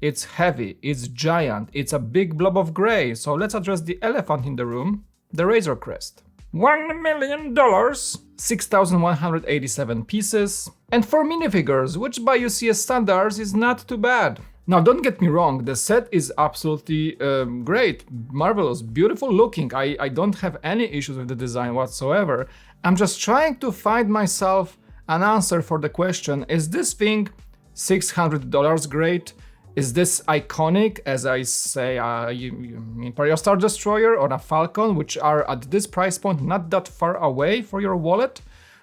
It's heavy, it's giant, it's a big blob of gray, so let's address the elephant in the room, the Razor Crest. $1 million, 6,187 pieces, and 4 minifigures, which by UCS standards is not too bad. Now don't get me wrong, the set is absolutely great, marvelous, beautiful looking. I don't have any issues with the design whatsoever. I'm just trying to find myself an answer for the question, is this thing $600 great? Is this iconic, as I say, Imperial Star Destroyer or a Falcon, which are at this price point not that far away for your wallet,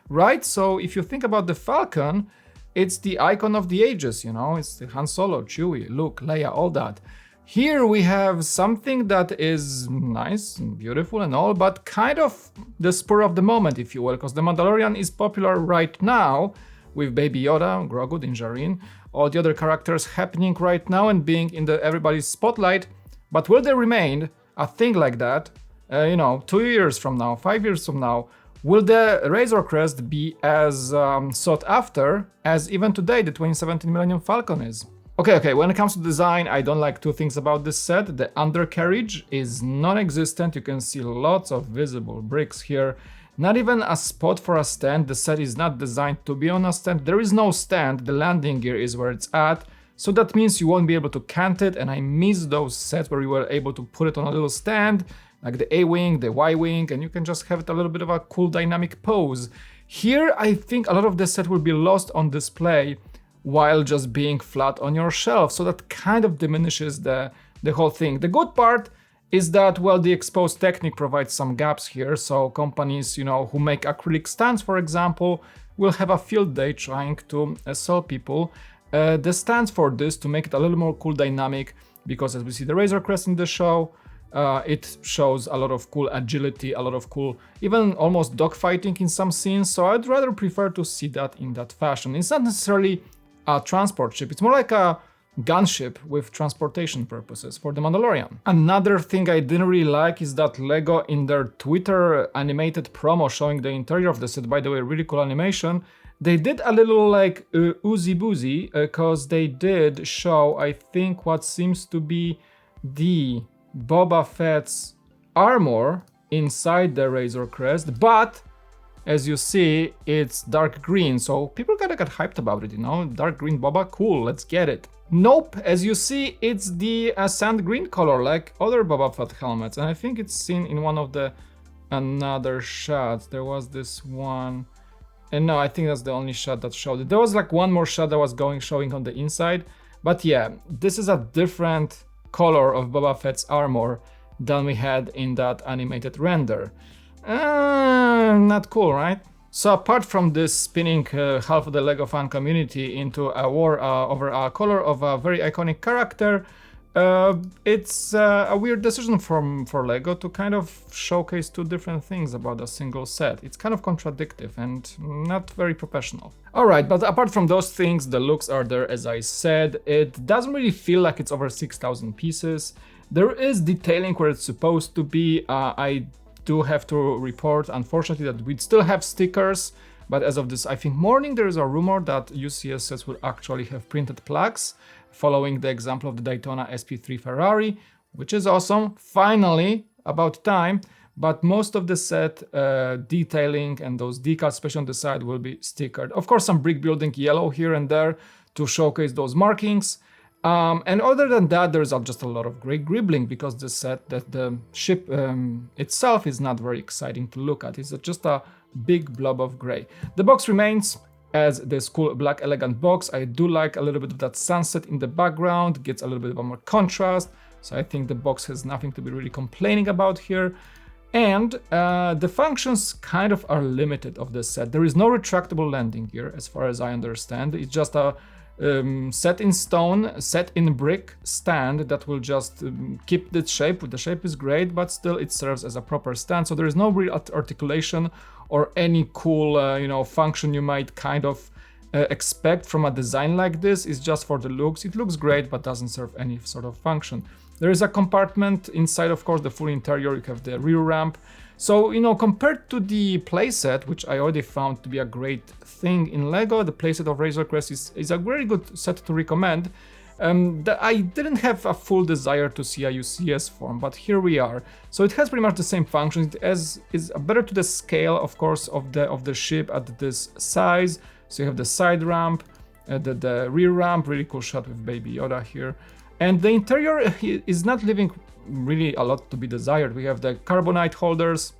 right? So if you think about the Falcon, it's the icon of the ages, you know, it's the Han Solo, Chewie, Luke, Leia, all that. Here we have something that is nice and beautiful and all, but kind of the spur of the moment, if you will, because the Mandalorian is popular right now with Baby Yoda, Grogu, Din Djarin, all the other characters happening right now and being in everybody's spotlight. But will they remain a thing like that, 2 years from now, 5 years from now? Will the Razor Crest be as sought after as even today the 2017 Millennium Falcon is? Okay, when it comes to design, I don't like two things about this set. The undercarriage is non-existent. You can see lots of visible bricks here. Not even a spot for a stand. The set is not designed to be on a stand. There is no stand. The landing gear is where it's at. So that means you won't be able to cant it, and I miss those sets where you were able to put it on a little stand, like the A-wing, the Y-wing, and you can just have it a little bit of a cool dynamic pose. Here, I think a lot of the set will be lost on display while just being flat on your shelf, so that kind of diminishes the whole thing. The good part is that, well, the exposed technique provides some gaps here, so companies, who make acrylic stands, for example, will have a field day trying to sell people the stands for this to make it a little more cool dynamic, because as we see the Razor Crest in the show, it shows a lot of cool agility, a lot of cool, even almost dogfighting in some scenes, so I'd rather prefer to see that in that fashion. It's not necessarily a transport ship, it's more like a gunship with transportation purposes for the Mandalorian. Another thing I didn't really like is that LEGO in their Twitter animated promo showing the interior of the set, by the way, really cool animation, they did a little like oozy boozy, because they did show, I think, what seems to be the Boba Fett's armor inside the Razor Crest, but as you see, it's dark green, so people gotta get hyped about it, dark green Boba, cool, let's get it. Nope, as you see, it's the sand green color, like other Boba Fett helmets, and I think it's seen in one of the another shots. There was this one, and no, I think that's the only shot that showed it. There was like one more shot that was showing on the inside, but yeah, this is a different color of Boba Fett's armor than we had in that animated render. Not cool, right? So apart from this spinning half of the LEGO fan community into a war over a color of a very iconic character, it's a weird decision for LEGO to kind of showcase two different things about a single set. It's kind of contradictory and not very professional. Alright, but apart from those things, the looks are there, as I said. It doesn't really feel like it's over 6,000 pieces. There is detailing where it's supposed to be. I do have to report, unfortunately, that we'd still have stickers, but as of this, I think, morning, there is a rumor that UCS sets will actually have printed plaques, following the example of the Daytona SP3 Ferrari, which is awesome, finally, about time, but most of the set detailing and those decals, especially on the side, will be stickered. Of course, some brick building yellow here and there to showcase those markings. And other than that, there's just a lot of gray gribbling, because the ship itself is not very exciting to look at. It's just a big blob of gray. The box remains as this cool black elegant box. I do like a little bit of that sunset in the background, gets a little bit of more contrast. So I think the box has nothing to be really complaining about here. And the functions kind of are limited of this set. There is no retractable landing gear, as far as I understand. It's just a set in stone, set in brick stand that will just keep the shape. The shape is great, but still it serves as a proper stand. So there is no real articulation or any cool, function you might kind of expect from a design like this. It's just for the looks. It looks great, but doesn't serve any sort of function. There is a compartment inside, of course, the full interior. You have the rear ramp. So, compared to the playset, which I already found to be a great thing in LEGO, the playset of Razor Crest is a very good set to recommend. I didn't have a full desire to see a UCS form, but here we are. So it has pretty much the same functions. It is better to the scale, of course, of the ship at this size. So you have the side ramp, the rear ramp, really cool shot with Baby Yoda here. And the interior is not leaving really a lot to be desired. We have the carbonite holders,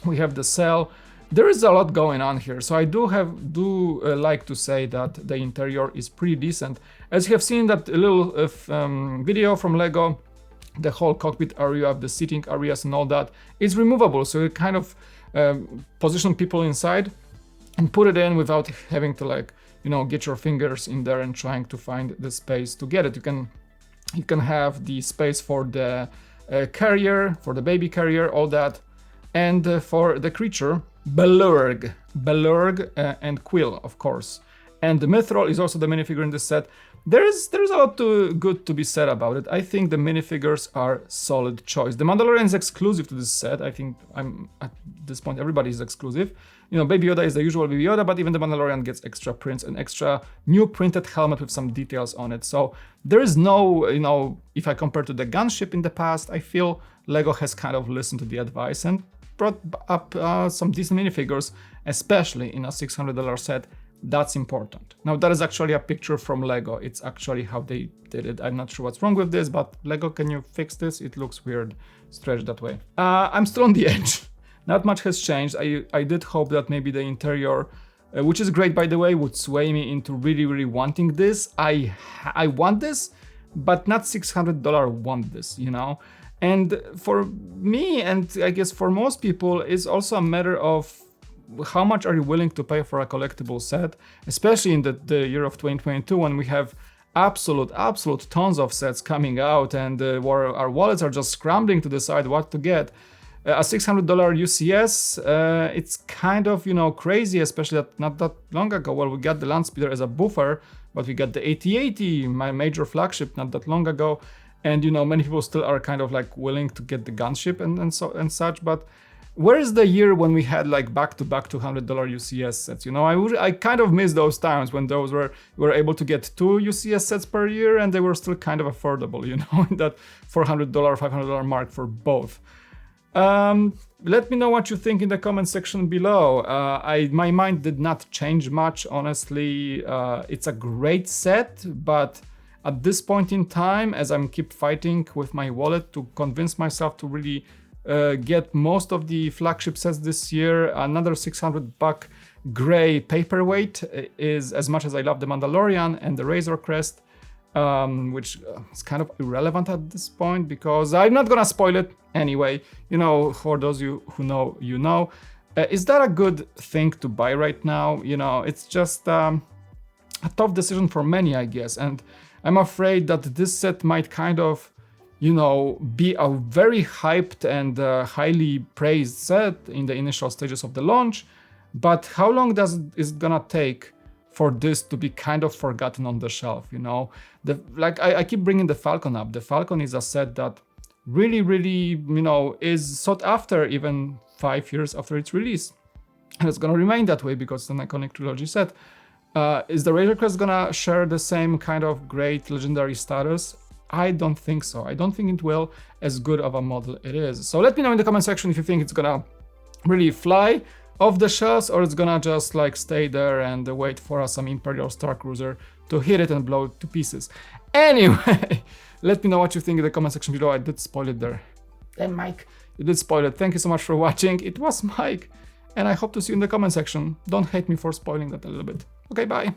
we have the cell. There is a lot going on here, so I do like to say that the interior is pretty decent. As you have seen that little video from Lego, the whole cockpit area, the seating areas and all that is removable, so you kind of position people inside and put it in without having to, like, you know, get your fingers in there and trying to find the space to get it. You can have the space for the carrier, for the baby carrier, all that, and for the creature. Belurg, and Quill, of course. And the Mithril is also the minifigure in this set. There's a lot good to be said about it. I think the minifigures are solid choice. The Mandalorian is exclusive to this set. I think at this point everybody is exclusive. You know, Baby Yoda is the usual Baby Yoda, but even the Mandalorian gets extra prints, an extra new printed helmet with some details on it. So there is no, you know, if I compare to the gunship in the past, I feel Lego has kind of listened to the advice and brought up some decent minifigures, especially in a $600 set. That's important. Now that is actually a picture from Lego. It's actually how they did it. I'm not sure what's wrong with this, but Lego, can you fix this? It looks weird, stretched that way. I'm still on the edge. Not much has changed. I did hope that maybe the interior, which is great by the way, would sway me into really wanting this. I want this, but not $600 want this, you know? And for me, and I guess for most people, it's also a matter of how much are you willing to pay for a collectible set, especially in the year of 2022 when we have absolute tons of sets coming out and where our wallets are just scrambling to decide what to get. A $600 UCS, it's kind of, you know, crazy, especially that not that long ago. Well, we got the Landspeeder as a buffer, but we got the AT-AT, my major flagship, not that long ago. And, you know, many people still are kind of like willing to get the gunship and such, but where is the year when we had like back-to-back $200 UCS sets? You know, I kind of miss those times when those we were able to get 2 UCS sets per year and they were still kind of affordable, you know, in that $400, $500 mark for both. Let me know what you think in the comment section below. My mind did not change much, honestly. It's a great set, but at this point in time, as I'm keep fighting with my wallet to convince myself to really get most of the flagship sets this year, another $600 gray paperweight is, as much as I love the Mandalorian and the Razor Crest, which is kind of irrelevant at this point because I'm not gonna spoil it anyway. You know, for those of you who know, you know. Is that a good thing to buy right now? You know, it's just a tough decision for many, I guess, and I'm afraid that this set might kind of, you know, be a very hyped and highly praised set in the initial stages of the launch, but how long is it gonna take for this to be kind of forgotten on the shelf, you know? I keep bringing the Falcon up. The Falcon is a set that really, you know, is sought after even 5 years after its release. And it's gonna remain that way because it's an iconic trilogy set. Is the Razor Crest gonna share the same kind of great legendary status? I don't think so. I don't think it will, as good of a model it is. So let me know in the comment section if you think it's gonna really fly off the shelves or it's gonna just like stay there and wait for some Imperial Star Cruiser to hit it and blow it to pieces. Anyway, let me know what you think in the comment section below. I did spoil it there. Then Mike, you did spoil it. Thank you so much for watching. It was Mike, and I hope to see you in the comment section. Don't hate me for spoiling that a little bit. Okay, bye.